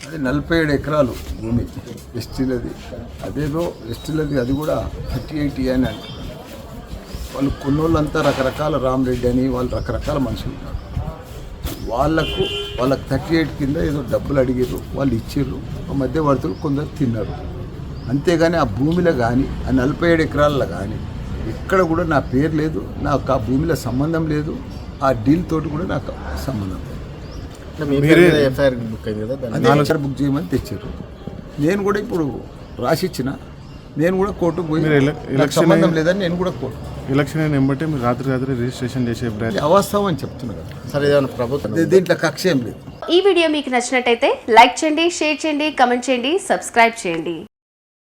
అది 47 ఎకరాలు భూమి ఎస్టీలది. అదేదో ఎస్టీలది, అది కూడా 38 అని అంట. వాళ్ళు కొన్నోళ్ళంతా రకరకాల రామరెడ్డి అని వాళ్ళు రకరకాల మనుషులు ఉన్నారు. వాళ్ళకు 38 కింద ఏదో డబ్బులు అడిగారు, వాళ్ళు ఇచ్చారు. ఆ మధ్యవర్తులు కొందరు తిన్నారు. అంతేగాని ఆ భూమిలో కానీ ఆ 47 ఎకరాల్లో కానీ ఎక్కడ కూడా నా పేరు లేదు, నాకు ఆ భూమిలో సంబంధం లేదు, ఆ డీల్ తోటి కూడా నాకు సంబంధం లేదు. ఎఫ్ఐఆర్ బుక్ అయింది కదా, అదే బుక్ చేయమని తెచ్చారు. నేను కూడా ఇప్పుడు రాసిచ్చిన, నేను కూడా కోర్టుకు పోయి సంబంధం లేదని నేను కూడా ఎలక్షన్ అయిన వెంబటే మీరు రాత్రి రిజిస్ట్రేషన్ చేసే అవాస్తవం అని చెప్తున్నా కదా. సరే, ఏదైనా ప్రభుత్వం దీంట్లో కక్ష ఏం లేదు. ఈ వీడియో మీకు నచ్చినట్టయితే లైక్ చేయండి, షేర్ చేయండి, కమెంట్ చేయండి, సబ్స్క్రైబ్ చేయండి.